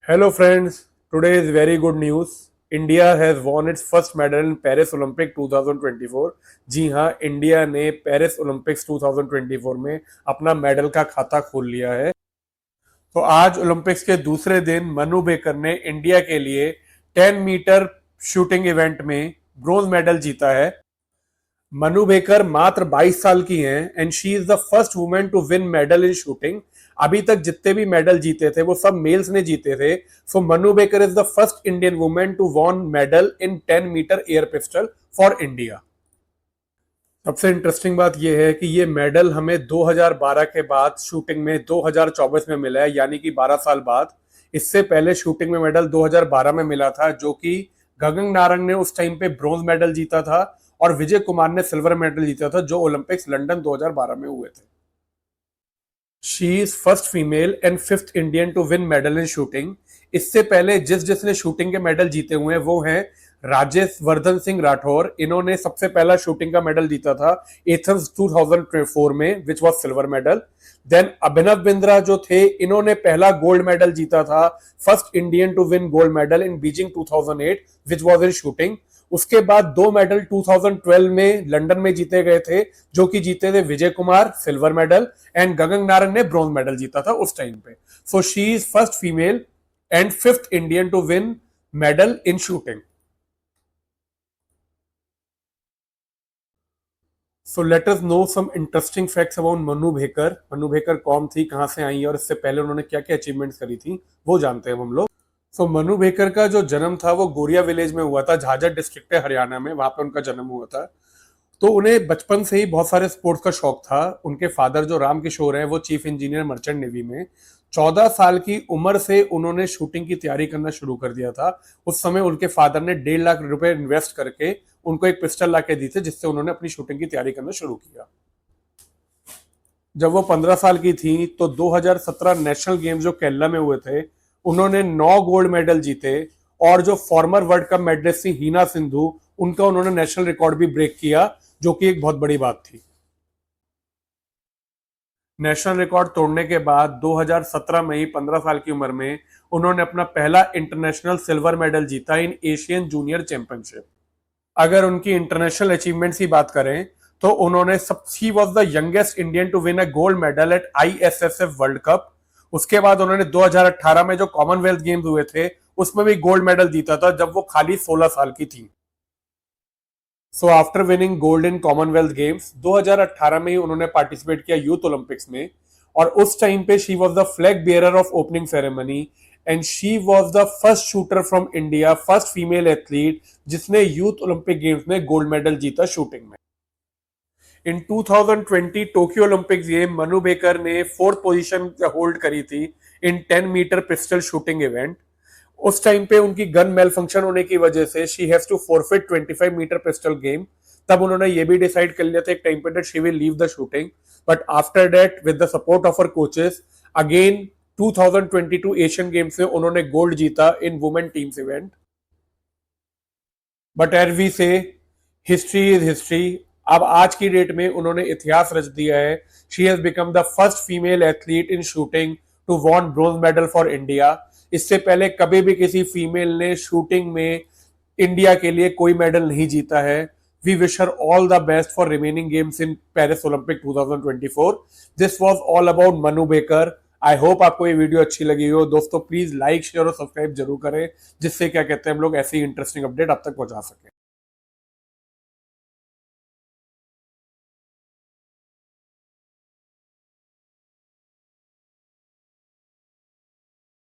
Hello friends, today is very good news. India has won its first medal in Paris Olympic 2024. जी हाँ, India ने Paris Olympics 2024 में अपना medal का खाता खोल लिया है। तो आज ओलंपिक्स के दूसरे दिन मनु बेकर ने इंडिया के लिए 10 मीटर शूटिंग इवेंट में ब्रोंज मेडल जीता है। मनु बेकर मात्र 22 साल की हैं and she is the first women to win medal in shooting. अभी तक जितने भी मेडल जीते थे वो सब मेल्स ने जीते थे। So Manu Bhaker is the first Indian women to won medal in 10 metre air pistol for India. सबसे इंटरेस्टिंग बात यह है कि ये मेडल हमें 2012 के बाद शूटिंग में 2024 में मिला है, यानी कि 12 साल बाद। इससे पहले शूटिंग में मेडल 2012 में मिला था, जो कि गगन नारंग ने उस टाइम पे ब्रॉन्ज मेडल जीता था और विजय कुमार ने सिल्वर मेडल जीता था, जो ओलंपिक्स लंदन 2012 में हुए थे। She is first female and fifth Indian to win medal in shooting. इससे पहले जिसने शूटिंग के मेडल जीते हुए हैं वो हैं राजेश वर्धन सिंह राठौर। इन्होंने सबसे पहला शूटिंग का मेडल जीता था एथेंस 2004 में, which was silver medal. Then Abhinav Bindra जो थे, इन्होंने पहला गोल्ड मेडल जीता था, first Indian to win gold medal in Beijing 2008, which was in shooting. उसके बाद दो मेडल 2012 में लंदन में जीते गए थे, जो कि जीते थे Vijay Kumar silver medal and Gagan Narang ने ब्रॉन्ज मेडल जीता था उस टाइम पे। So she is first female and fifth Indian to win medal in shooting. So let us know some interesting facts about Manu Bhaker. Manu Bhaker कौन थी, कहां से आई और इससे पहले उन्होंने क्या क्या अचीवमेंट्स करी थी, वो जानते हैं हम लोग। सो मनु बेकर का जो जन्म था वो गोरिया विलेज में हुआ था, झाझर डिस्ट्रिक्ट है हरियाणा में, वहां पे उनका जन्म हुआ था। तो उन्हें बचपन से ही बहुत सारे स्पोर्ट्स का शौक था। उनके फादर जो राम किशोर हैं वो चीफ इंजीनियर मर्चेंट नेवी में। 14 साल की उम्र से उन्होंने शूटिंग की तैयारी करना शुरू कर दिया था। उस समय उनके फादर ने 1.5 लाख रुपए इन्वेस्ट करके उनको एक पिस्टल ला के दी थी, जिससे उन्होंने अपनी शूटिंग की तैयारी करना शुरू किया। जब वो 15 साल की थी तो 2017 नेशनल गेम्स जो केरला में हुए थे, उन्होंने 9 गोल्ड मेडल जीते और जो फॉर्मर वर्ल्ड कप मेडलिस्ट थी हीना सिंधु, उनका उन्होंने नेशनल रिकॉर्ड भी ब्रेक किया, जो कि एक बहुत बड़ी बात थी। नेशनल रिकॉर्ड तोड़ने के बाद 2017 में ही 15 साल की उम्र में उन्होंने अपना पहला इंटरनेशनल सिल्वर मेडल जीता इन एशियन जूनियर चैंपियनशिप। अगर उनकी इंटरनेशनल अचीवमेंट्स की बात करें तो उन्होंने she was the youngest Indian to win a gold medal at ISSF world cup. उसके बाद उन्होंने 2018 में जो कॉमनवेल्थ गेम्स हुए थे उसमें भी गोल्ड मेडल जीता था, जब वो खाली 16 साल की थी। So after winning gold in Commonwealth games 2018 में ही उन्होंने पार्टिसिपेट किया यूथ ओलंपिक्स में, और उस टाइम पे she was the flag bearer of opening ceremony and she was the first shooter from India, first female athlete जिसने यूथ ओलंपिक गेम्स में gold medal जीता शूटिंग में। In 2020 Tokyo Olympics game Manu Bhaker ने fourth position hold करी थी in 10 meter pistol shooting event. उस time पे उनकी गन मेल फंक्शन होने की वजह से she has to forfeit 25 meter pistol game. तब उन्होंने ये भी डिसाइड कर लिया था एक टाइम पे that she will leave the shooting, but after that with the support of her coaches again 2022 Asian games में उन्होंने गोल्ड जीता in women teams event. But as we say history is history. अब आज की date में उन्होंने इतिहास रच दिया है। She has become the first female athlete in shooting to won bronze medal for India. इससे पहले कभी भी किसी फीमेल ने शूटिंग में इंडिया के लिए कोई मेडल नहीं जीता है। We wish her all the best for remaining games in Paris Olympic 2024। This was all about Manu Bhaker. I hope आपको ये वीडियो अच्छी लगी हो। दोस्तों प्लीज लाइक शेयर और सब्सक्राइब जरूर करें, जिससे क्या कहते हैं हम लोग ऐसी इंटरेस्टिंग अपडेट आप तक पहुंचा सकें।